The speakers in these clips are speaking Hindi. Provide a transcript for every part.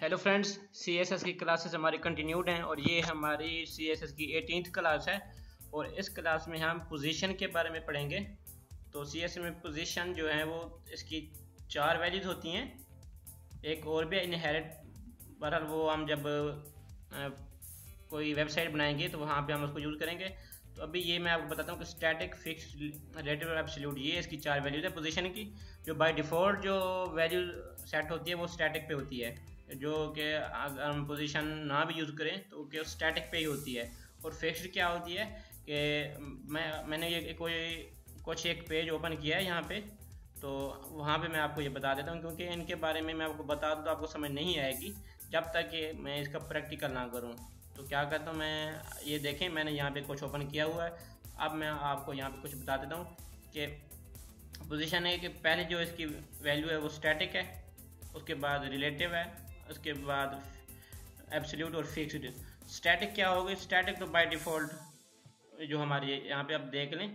हेलो फ्रेंड्स, CSS की क्लासेस हमारी कंटिन्यूड हैं और ये हमारी CSS की 18th क्लास है। और इस क्लास में हम पोजीशन के बारे में पढ़ेंगे। तो CSS में पोजीशन जो है वो इसकी 4 वैल्यूज़ होती हैं। एक और भी इनहेरिट, बहरहाल वो हम जब कोई वेबसाइट बनाएंगे तो वहाँ पे हम उसको यूज़ करेंगे। तो अभी ये मैं आपको बताता हूँ कि स्टैटिक, फिक्स्ड, रिलेटिव और एब्सोल्यूट, ये इसकी 4 वैल्यूज़ है पोजीशन की। जो बाय डिफ़ॉल्ट जो वैल्यू सेट होती है वो स्टैटिक पे होती है, जो कि अगर हम पोजीशन ना भी यूज़ करें तो कि स्टैटिक पे ही होती है। और फिक्स्ड क्या होती है कि मैंने ये कुछ एक पेज ओपन किया है यहाँ पे, तो वहाँ पे मैं आपको ये बता देता हूँ, क्योंकि इनके बारे में मैं आपको बता दूँ तो आपको समझ नहीं आएगी जब तक कि मैं इसका प्रैक्टिकल ना करूँ। तो क्या करता हूँ मैं, ये देखें मैंने यहाँ पे कुछ ओपन किया हुआ है। अब मैं आपको यहाँ पे कुछ बता देता हूँ कि पोजीशन है कि पहले जो इसकी वैल्यू है वो स्टैटिक है, उसके बाद रिलेटिव है, उसके बाद एब्सोल्यूट और फिक्स्ड। स्टैटिक क्या होगी? स्टैटिक तो बाय डिफ़ॉल्ट जो हमारी यहाँ पे आप देख लें,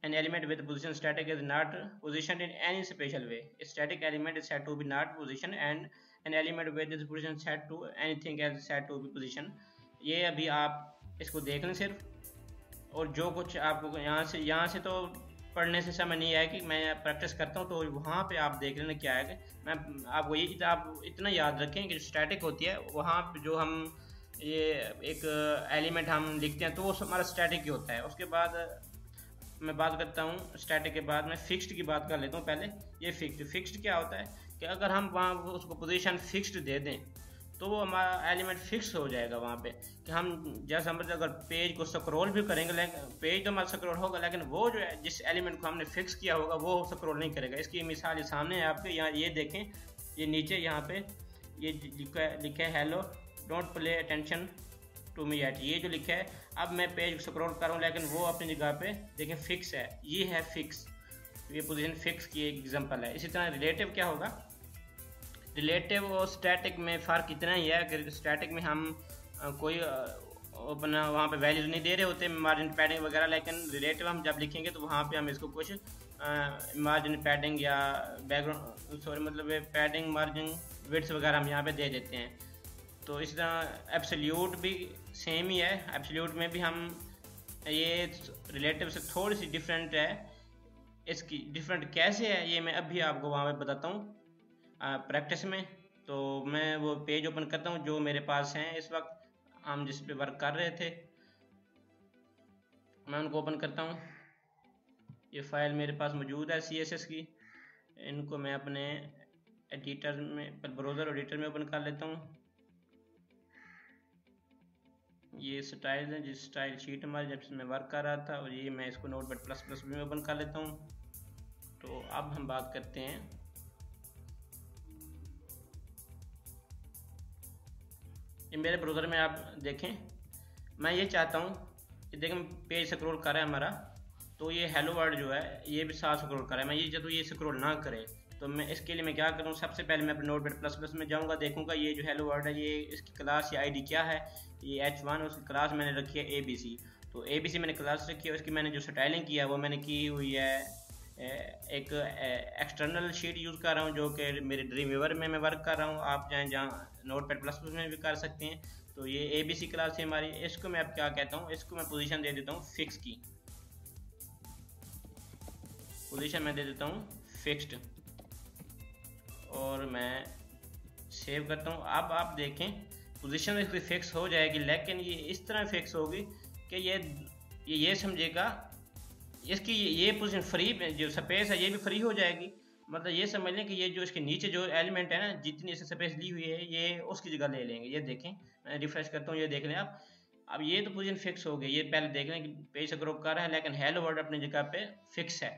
an element with position static is not positioned in any special way. A static element is said to be not position and an element with its position set to anything is said to be position. ये अभी आप इसको देख लें सिर्फ, और जो कुछ आपको यहाँ से तो पढ़ने से समझ नहीं आया कि मैं प्रैक्टिस करता हूँ, तो वहाँ पे आप देख लेना क्या है। मैं आपको ये आप इतना याद रखें कि स्टैटिक होती है वहाँ पे जो हम ये एक एलिमेंट हम लिखते हैं तो वो हमारा स्टैटिक ही होता है। उसके बाद मैं बात करता हूँ स्टैटिक के बाद मैं फिक्स्ड की बात कर लेता हूँ। पहले ये फिक्स्ड क्या होता है कि अगर हम वहाँ उसको पोजीशन फिक्स्ड दे दें तो वो हमारा एलिमेंट फिक्स हो जाएगा वहाँ पे। कि हम जैसे हम अगर पेज को स्क्रॉल भी करेंगे, लेकिन पेज तो हमारा स्क्रॉल होगा, लेकिन वो जो है जिस एलिमेंट को हमने फिक्स किया होगा वो स्क्रॉल नहीं करेगा। इसकी मिसाल सामने है आपके, यहाँ ये देखें, ये नीचे यहाँ पे ये लिखा है hello don't play attention to me at, ये जो लिखा है। अब मैं पेज स्क्रॉल कर रहा हूँ लेकिन वो अपनी जगह पे देखें फिक्स है, ये है फिक्स, ये पोजीशन फिक्स की एक एग्जांपल है। इसी तरह रिलेटिव क्या होगा? रिलेटिव और स्टैटिक में फ़र्क इतना ही है कि स्टैटिक में हम कोई अपना वहाँ पे वैल्यूज नहीं दे रहे होते, मार्जिन पैडिंग वगैरह, लेकिन रिलेटिव हम जब लिखेंगे तो वहाँ पे हम इसको कुछ मार्जिन पैडिंग या बैकग्राउंड पैडिंग, मार्जिन, विड्थ वगैरह हम यहाँ पे दे देते हैं। तो इस तरह एब्सोल्यूट भी सेम ही है। एब्सोल्यूट में भी हम ये रिलेटिव से थोड़ी सी डिफरेंट है। इसकी डिफरेंट कैसे है ये मैं अभी आपको वहाँ पे बताता हूँ प्रैक्टिस में। तो मैं वो पेज ओपन करता हूँ जो मेरे पास हैं इस वक्त, हम जिस पे वर्क कर रहे थे, मैं उनको ओपन करता हूँ। ये फाइल मेरे पास मौजूद है CSS की। इनको मैं अपने एडिटर में, ब्राउज़र एडिटर में ओपन कर लेता हूँ। ये स्टाइल है, जिस स्टाइल शीट हमारी जब से मैं वर्क कर रहा था, और ये मैं इसको नोटपैड++ में ओपन कर लेता हूँ। तो अब हम बात करते हैं ये मेरे ब्राउज़र में। आप देखें, मैं ये चाहता हूँ कि देखें पेज स्क्रॉल कर रहा है हमारा, तो ये हेलो वर्ड जो है ये भी साथ स्क्रॉल कर रहा है। मैं ये चाहता हूँ ये स्क्रॉल ना करे, तो मैं इसके लिए मैं क्या करूँ, सबसे पहले मैं अपने नोटपैड++ में जाऊँगा, देखूँगा ये जो हेलो वर्ड है ये इसकी क्लास या ID क्या है। ये H1, उसकी क्लास मैंने रखी है ABC। तो ABC मैंने क्लास रखी है, उसकी मैंने जो स्टाइलिंग किया है वो मैंने की हुई है एक एक्सटर्नल शीट यूज़ कर रहा हूँ जो कि मेरे ड्रीमवीवर में मैं वर्क कर रहा हूँ। आप चाहें जहाँ नोटपैड++ में भी कर सकते हैं। तो ये ABC क्लास है हमारी। इसको मैं अब क्या कहता हूँ, इसको मैं पोजीशन दे देता हूँ फिक्स की, पोजीशन मैं दे देता हूँ फिक्स्ड, और मैं सेव करता हूँ। अब आप देखें पोजीशन इसकी फिक्स हो जाएगी, लेकिन ये इस तरह फिक्स होगी कि ये समझेगा इसकी ये पोजीशन फ्री, जो स्पेस है ये भी फ्री हो जाएगी। मतलब ये समझ लें कि ये जो इसके नीचे जो एलिमेंट है ना, जितनी इससे स्पेस ली हुई है ये उसकी जगह ले लेंगे। ये देखें, मैं रिफ्रेश करता हूँ, ये देख लें आप। अब ये तो पोजीशन फिक्स हो गई। ये पहले देख लें कि पेज से ग्रुप कर रहा है लेकिन हेलो वर्ड अपनी जगह पे फिक्स है।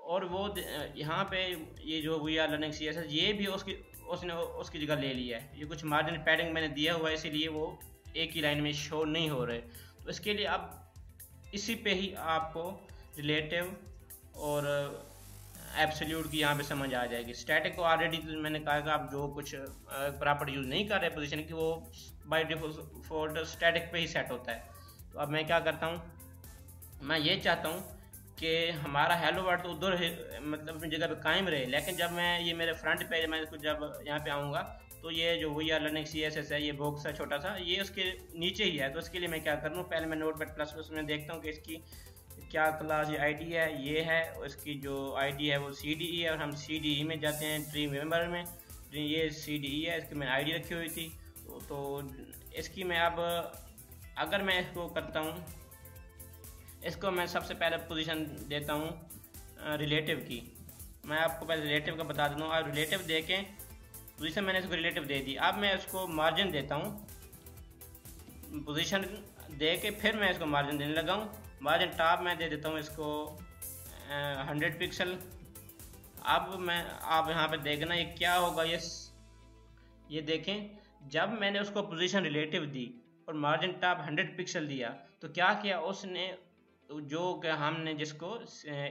और वो यहाँ पे ये जो वी आर लर्निंग CSS ये भी उसने उसकी जगह ले लिया है। ये कुछ मार्जिन पैडिंग मैंने दिया हुआ है, इसीलिए वो एक ही लाइन में शो नहीं हो रहे। तो इसके लिए अब इसी पे ही आपको रिलेटिव और एब्सोल्यूट की यहाँ पे समझ आ जाएगी। स्टैटिक को ऑलरेडी मैंने कहा कि आप जो कुछ प्रॉपर्टी यूज़ नहीं कर रहे पोजीशन की, वो बाय डिफॉल्ट स्टैटिक पे ही सेट होता है। तो अब मैं क्या करता हूँ, मैं ये चाहता हूँ कि हमारा हेलो वर्ड तो उधर मतलब अपनी जगह पे कायम रहे, लेकिन जब मैं ये मेरे फ्रंट पेज मैं इसको जब यहाँ पे आऊँगा तो ये जो वी आर लर्निंग CSS है, ये बॉक्स है छोटा सा, ये उसके नीचे ही है। तो इसके लिए मैं क्या कर लूँ, पहले मैं नोटपैड प्लस प्लस में देखता हूँ कि इसकी क्या क्लास आईडी है, ये है, और इसकी जो आईडी है वो CDE है, और हम CDE में जाते हैं ट्री मेंबर में। ये CDE है, इसकी मैंने आईडी रखी हुई थी। तो इसकी मैं अब अगर मैं इसको करता हूँ, इसको मैं सबसे पहले पोजीशन देता हूँ रिलेटिव की। मैं आपको पहले रिलेटिव का बता देता हूँ, और रिलेटिव दे के पोजीशन मैंने इसको रिलेटिव दे दी। अब मैं इसको मार्जिन देता हूँ, पोजीशन दे के फिर मैं इसको मार्जिन देने लगा हूँ। मार्जिन टॉप मैं दे देता हूँ इसको 100 पिक्सल। अब मैं आप यहाँ पे देखना ये क्या होगा, ये देखें, जब मैंने उसको पोजीशन रिलेटिव दी और मार्जिन टॉप 100 पिक्सल दिया, तो क्या किया उसने, जो कि हमने जिसको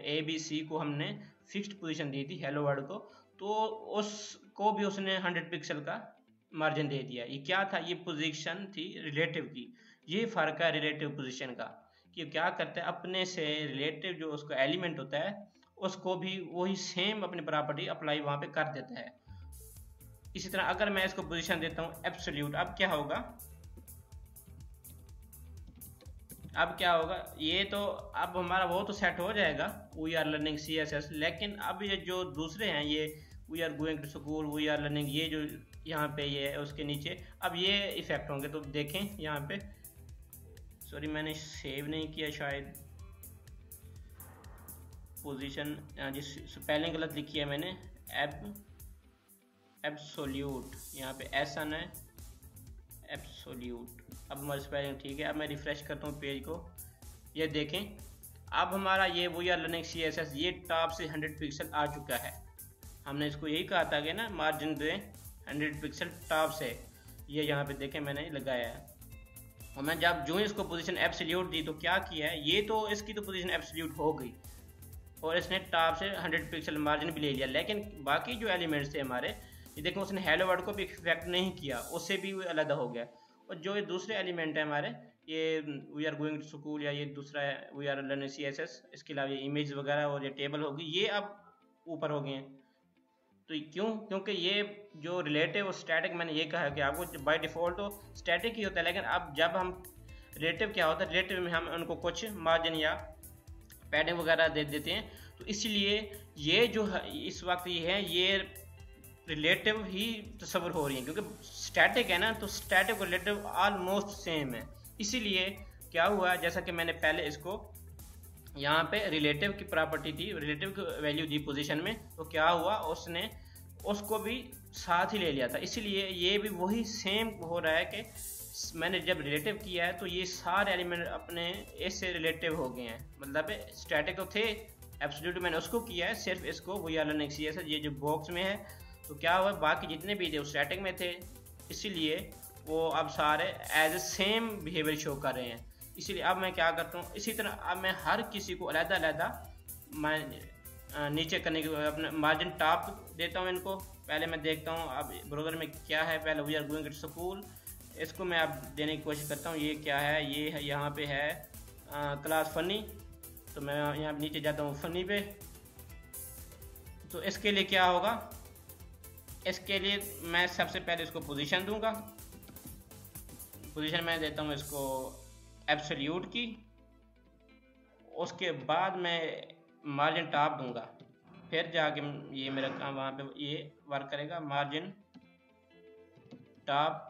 ABC को हमने फिक्स्ड पोजीशन दी थी हेलो वर्ड को, तो उसको भी उसने 100 पिक्सल का मार्जिन दे दिया। ये क्या था, ये पोजीशन थी रिलेटिव की। ये फ़र्क है रिलेटिव पोजीशन का, कि क्या करता है अपने से रिलेटिव जो उसका एलिमेंट होता है उसको भी वही सेम अपनी प्रॉपर्टी अप्लाई वहाँ पे कर देता है। इसी तरह अगर मैं इसको पोजीशन देता हूँ एब्सोल्यूट, अब क्या होगा, ये तो अब हमारा वो तो सेट हो जाएगा वी आर लर्निंग CSS। लेकिन अब ये जो दूसरे हैं, ये we are going to school, we are learning, ये जो यहाँ पे ये है उसके नीचे अब ये इफेक्ट होंगे। तो देखें यहाँ पे, सॉरी मैंने सेव नहीं किया शायद पोजीशन, जिस स्पेलिंग गलत लिखी है मैंने, एब्सोल्यूट, यहाँ पे ऐसा न है, एब्सोल्यूट। अब हमारी स्पेलिंग ठीक है। अब मैं रिफ्रेश करता हूँ पेज को, ये देखें अब हमारा ये वी आर लर्निंग CSS ये टॉप से 100 पिक्सल आ चुका है। हमने इसको यही कहा था कि ना मार्जिन दें 100 पिक्सल टॉप से, ये यहाँ पे देखें मैंने लगाया है। और मैं जब जो इसको पोजीशन एब्सोल्यूट दी तो क्या किया है, ये तो इसकी तो पोजीशन एब्सोल्यूट हो गई और इसने टॉप से 100 पिक्सल मार्जिन भी ले लिया। लेकिन बाकी जो एलिमेंट्स थे हमारे, ये देखो उसने हेलो वर्ड को भी इफेक्ट नहीं किया, उससे भी वो अलग हो गया। और जो ये दूसरे एलिमेंट है हमारे, ये we are going to school या ये दूसरा है वी आर लर्निंग CSS, इसके अलावा ये इमेज वगैरह और ये टेबल होगी, ये अब ऊपर हो गए हैं। तो क्यों, क्योंकि ये जो रिलेटिव और स्टैटिक, मैंने ये कहा कि आपको बाय डिफ़ॉल्ट तो स्टैटिक ही होता है, लेकिन अब जब हम रिलेटिव क्या होता है, रिलेटिव में हम उनको कुछ मार्जिन या पैडिंग वगैरह दे देते हैं। तो इसलिए ये जो इस वक्त ये है, ये रिलेटिव ही तस्वर हो रही है, क्योंकि स्टैटिक है ना, तो स्टैटिक और रिलेटिव ऑलमोस्ट सेम है। इसीलिए क्या हुआ, जैसा कि मैंने पहले इसको यहाँ पे रिलेटिव की प्रॉपर्टी थी, रिलेटिव की वैल्यू दी पोजीशन में, तो क्या हुआ उसने उसको भी साथ ही ले लिया था। इसीलिए ये भी वही सेम हो रहा है कि मैंने जब रिलेटिव किया है तो ये सारे एलिमेंट अपने इससे रिलेटिव हो गए हैं। मतलब स्टैटिक तो थे, एब्सोल्यूट मैंने उसको किया है, सिर्फ इसको वी आर लर्निंग CSS ये जो बॉक्स में है, तो क्या हुआ बाकी जितने भी थे वो स्टैटिक में थे, इसीलिए वो अब सारे as a same behaviour show कर रहे हैं। इसीलिए अब मैं क्या करता हूँ, इसी तरह अब मैं हर किसी को अलग-अलग मैं नीचे करने की अपना मार्जिन टॉप देता हूँ इनको। पहले मैं देखता हूँ अब ब्राउज़र में क्या है, पहले we are going to school, इसको मैं अब देने की कोशिश करता हूँ। ये क्या है, ये है यहाँ पे है क्लास फनी, तो मैं यहाँ नीचे जाता हूँ फनी पे। तो इसके लिए क्या होगा, इसके लिए मैं सबसे पहले इसको पोजीशन दूंगा, पोजीशन मैं देता हूँ इसको एब्सोल्यूट की, उसके बाद मैं मार्जिन टॉप दूंगा, फिर जाके ये मेरा काम वहाँ पे ये वर्क करेगा, मार्जिन टॉप।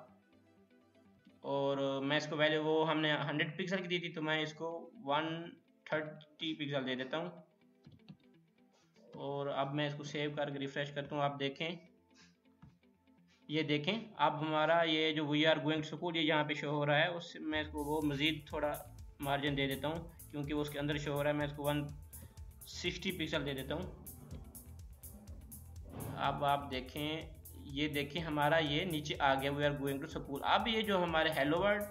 और मैं इसको वैल्यू वो हमने 100 पिक्सल की दी थी, तो मैं इसको 130 पिक्सल दे देता हूँ। और अब मैं इसको सेव करके रिफ्रेश करता हूँ। आप देखें, ये देखें अब हमारा ये जो we are going to school ये यहाँ पे शो हो रहा है, उससे मैं इसको वो मज़ीद थोड़ा मार्जिन दे देता हूँ, क्योंकि वो उसके अंदर शो हो रहा है। मैं इसको 160 पिक्सल दे देता हूँ। अब आप देखें, ये देखें हमारा ये नीचे आ गया we are going to school. अब ये जो हमारे हेलो वर्ड,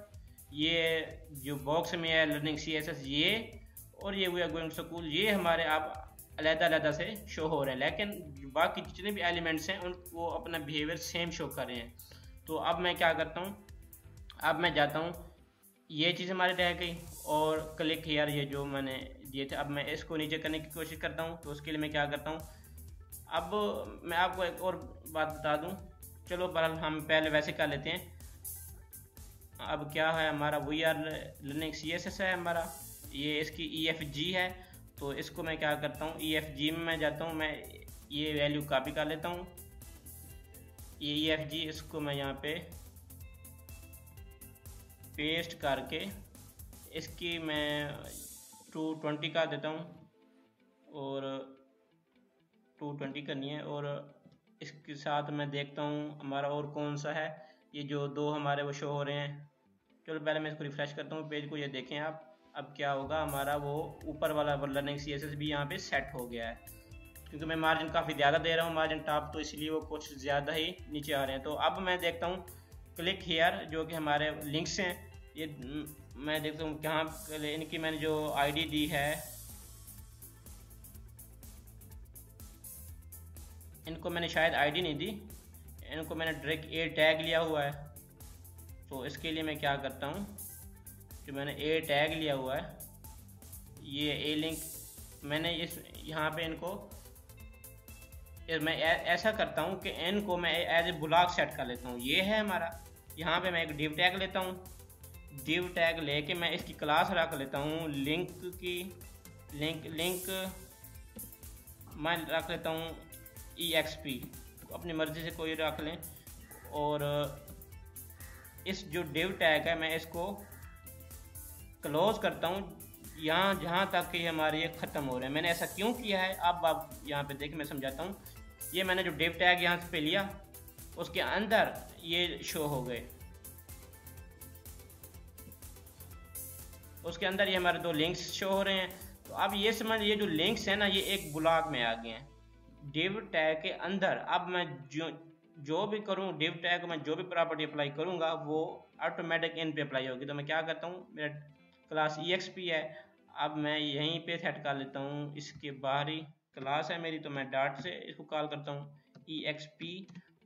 ये जो बॉक्स में है लर्निंग CSS ये, और ये we are going to school, ये हमारे आप अलग-अलग से शो हो रहे हैं, लेकिन बाकी जितने भी एलिमेंट्स हैं उनको अपना बिहेवियर सेम शो कर रहे हैं। तो अब मैं क्या करता हूँ, अब मैं जाता हूँ, ये चीज़ हमारे रह गई, और क्लिक हियर ये जो मैंने दिए थे, अब मैं इसको नीचे करने की कोशिश करता हूँ। तो उसके लिए मैं क्या करता हूँ, अब मैं आपको एक और बात बता दूँ, चलो बहरहाल हम पहले वैसे कर लेते हैं। अब क्या है हमारा वी आर लर्निंग CSS है हमारा, ये इसकी EFG है। तो इसको मैं क्या करता हूँ, EFG में मैं जाता हूँ, मैं ये वैल्यू कॉपी कर लेता हूँ। ये EFG इसको मैं यहाँ पे पेस्ट करके इसकी मैं 220 कर देता हूँ, और 220 करनी है। और इसके साथ मैं देखता हूँ हमारा और कौन सा है, ये जो दो हमारे वो शो हो रहे हैं। चलो पहले मैं इसको रिफ्रेश करता हूँ पेज को, ये देखें आप। अब क्या होगा हमारा वो ऊपर वाला लर्निंग CSS भी यहाँ पे सेट हो गया है, क्योंकि मैं मार्जिन काफ़ी ज़्यादा दे रहा हूँ, मार्जिन टॉप, तो इसलिए वो कुछ ज़्यादा ही नीचे आ रहे हैं। तो अब मैं देखता हूँ क्लिक हियर, जो कि हमारे लिंक्स हैं, ये मैं देखता हूँ कहाँ इनकी मैंने जो ID दी है, इनको मैंने शायद ID नहीं दी, इनको मैंने डायरेक्ट A टैग लिया हुआ है। तो इसके लिए मैं क्या करता हूँ, जो मैंने A टैग लिया हुआ है, ये A लिंक मैंने इस यहाँ पे इनको मैं ऐसा करता हूँ कि इनको मैं एज ए ब्लॉक सेट कर लेता हूँ। ये है हमारा, यहाँ पे मैं एक div टैग लेता हूँ, div टैग लेके मैं इसकी क्लास रख लेता हूँ लिंक की, लिंक मैं रख लेता हूँ EXP, अपनी मर्ज़ी से कोई रख लें। और इस जो div टैग है मैं इसको क्लोज करता हूँ यहाँ जहाँ तक कि हमारे ये ख़त्म हो रहे हैं। मैंने ऐसा क्यों किया है अब आप यहाँ पे देखें, मैं समझाता हूँ। ये मैंने जो div टैग यहाँ पे लिया, उसके अंदर ये शो हो गए, उसके अंदर ये हमारे दो लिंक्स शो हो रहे हैं। तो अब ये समझ, ये जो लिंक्स हैं ना, ये एक ब्लॉक में आ गए हैं div टैग के अंदर। अब मैं जो भी करूँ div टैग में जो भी प्रॉपर्टी अप्लाई करूँगा वो ऑटोमेटिक इन पे अप्लाई होगी। तो मैं क्या करता हूँ, मेरा क्लास EXP है, अब मैं यहीं पे सेट कर लेता हूँ, इसके बाहरी क्लास है मेरी, तो मैं डॉट से इसको कॉल करता हूँ EXP,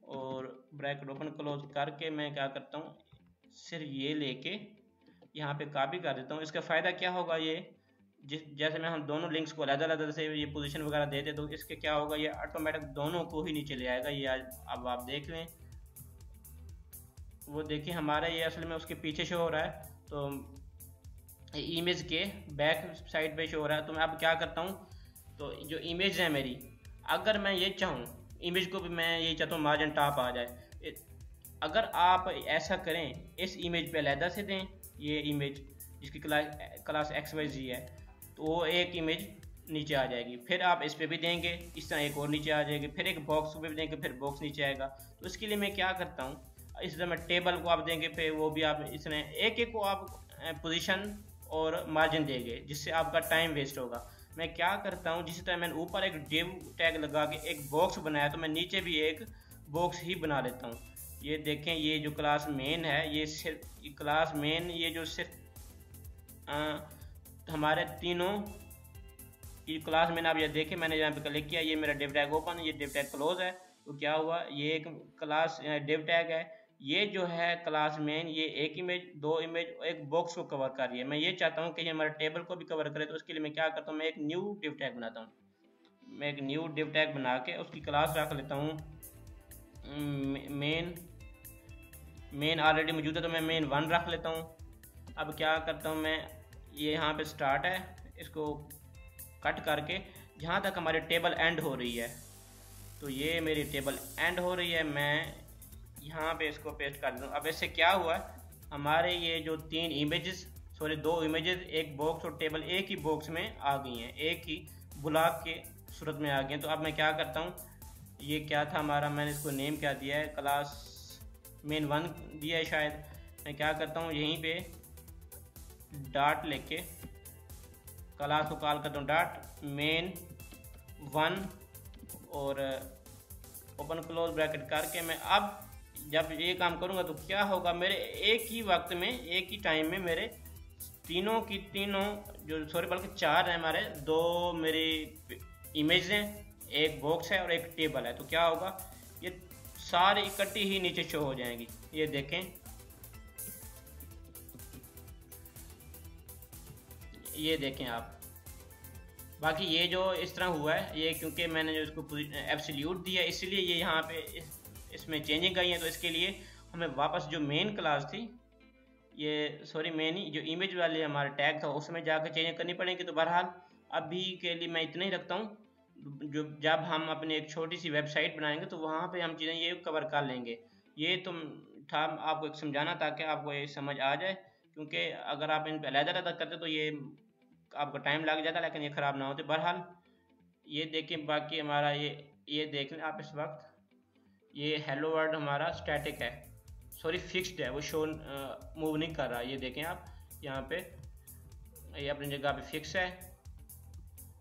और ब्रैकेट ओपन क्लोज करके मैं क्या करता हूँ, सिर्फ ये लेके यहाँ पे कॉपी कर देता हूँ। इसका फ़ायदा क्या होगा, ये जैसे मैं हम दोनों लिंक्स को अलग-अलग से ये पोजीशन वगैरह दे दे, तो इसके क्या होगा, ये ऑटोमेटिक दोनों को ही नीचे ले आएगा। ये अब आप देख लें, वो देखिए हमारा ये असल में उसके पीछे शो हो रहा है, तो इमेज के बैक साइड पे शो हो रहा है। तो मैं अब क्या करता हूँ, तो जो इमेज है मेरी, अगर मैं ये चाहूँ इमेज को भी, मैं ये चाहता हूँ मार्जिन टॉप आ जाए, अगर आप ऐसा करें, इस इमेज पे अलहदा से दें, ये इमेज जिसकी क्लास XYZ है, तो वो एक इमेज नीचे आ जाएगी। फिर आप इस पे भी देंगे, इस तरह एक और नीचे आ जाएगी, फिर एक बॉक्स पे भी देंगे, फिर बॉक्स नीचे आएगा। तो इसके लिए मैं क्या करता हूँ, इस तरह मैं टेबल को आप देंगे, फिर वो भी आप इस तरह एक एक को आप पोजीशन और मार्जिन देंगे, जिससे आपका टाइम वेस्ट होगा। मैं क्या करता हूँ, जिस तरह मैंने ऊपर एक div टैग लगा के एक बॉक्स बनाया, तो मैं नीचे भी एक बॉक्स ही बना लेता हूँ। ये देखें, ये जो क्लास मेन है, ये सिर्फ क्लास मेन, ये जो सिर्फ हमारे तीनों की क्लास मेन, आप ये देखें, मैंने यहाँ पे क्लिक किया, ये मेरा div टैग ओपन, ये div टैग क्लोज है। तो क्या हुआ, ये एक क्लास div टैग है, ये जो है क्लास मेन, ये एक इमेज, दो इमेज, एक बॉक्स को कवर कर रही है। मैं ये चाहता हूँ कि ये हमारे टेबल को भी कवर करे, तो उसके लिए मैं क्या करता हूँ, मैं एक न्यू div टैग बनाता हूँ। मैं एक न्यू div टैग बना के उसकी क्लास रख लेता हूँ मेन ऑलरेडी मौजूद है, तो मैं मेन 1 रख लेता हूँ। अब क्या करता हूँ, मैं ये यहाँ पे स्टार्ट है, इसको कट करके जहाँ तक हमारी टेबल एंड हो रही है, तो ये मेरी टेबल एंड हो रही है, मैं यहाँ पे इसको पेस्ट कर दूँ। अब इससे क्या हुआ, हमारे ये जो दो इमेजेस एक बॉक्स और टेबल एक ही बॉक्स में आ गई हैं, एक ही ब्लॉक के सूरत में आ गई हैं। तो अब मैं क्या करता हूँ, ये क्या था हमारा, मैंने इसको नेम क्या दिया है, क्लास मेन 1 दिया है शायद। मैं क्या करता हूँ, यहीं पे डॉट लेके क्लास को कॉल करता हूँ, डॉट मेन 1 और ओपन क्लोज ब्रैकेट करके मैं अब जब ये काम करूँगा तो क्या होगा, मेरे एक ही वक्त में, एक ही टाइम में मेरे तीनों बल्कि 4 है हमारे, 2 मेरी इमेज हैं, एक बॉक्स है और एक टेबल है। तो क्या होगा, ये सारी इकट्ठी ही नीचे शो हो जाएंगी। ये देखें, ये देखें आप। बाकी ये जो इस तरह हुआ है, ये क्योंकि मैंने जो इसको एब्सोल्यूट दिया, इसलिए ये यहाँ पे इसमें चेंजिंग आई है। तो इसके लिए हमें वापस जो मेन क्लास थी, ये सॉरी मेन ही जो इमेज वाले हमारा टैग था उसमें जाकर चेंज करनी पड़ेगी। तो बहरहाल अभी के लिए मैं इतना ही रखता हूँ। जो जब हम अपने एक छोटी सी वेबसाइट बनाएंगे तो वहाँ पे हम चीज़ें ये कवर कर लेंगे। ये तो था आपको एक समझाना ताकि आपको ये समझ आ जाए, क्योंकि अगर आप इन पर अलग-अलग करते तो ये आपको टाइम लग जाता, लेकिन ये ख़राब ना होते। बहरहाल ये देखें, बाकी हमारा ये देख लें आप इस वक्त, ये हेलो वर्ल्ड हमारा स्टैटिक है, सॉरी फिक्स्ड है, वो शो मूव नहीं कर रहा। ये देखें आप यहाँ पे, ये अपनी जगह पे फिक्स है,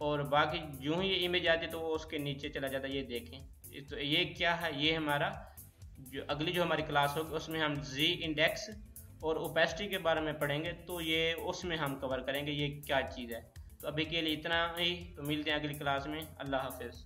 और बाकी जो ही ये इमेज आती है तो वो उसके नीचे चला जाता है। ये देखें, तो ये क्या है, ये हमारा जो अगली जो हमारी क्लास होगी उसमें हम जी इंडेक्स और ओपेसिटी के बारे में पढ़ेंगे, तो ये उसमें हम कवर करेंगे ये क्या चीज़ है। तो अभी के लिए इतना ही, तो मिलते हैं अगली क्लास में। अल्लाह हाफिज़।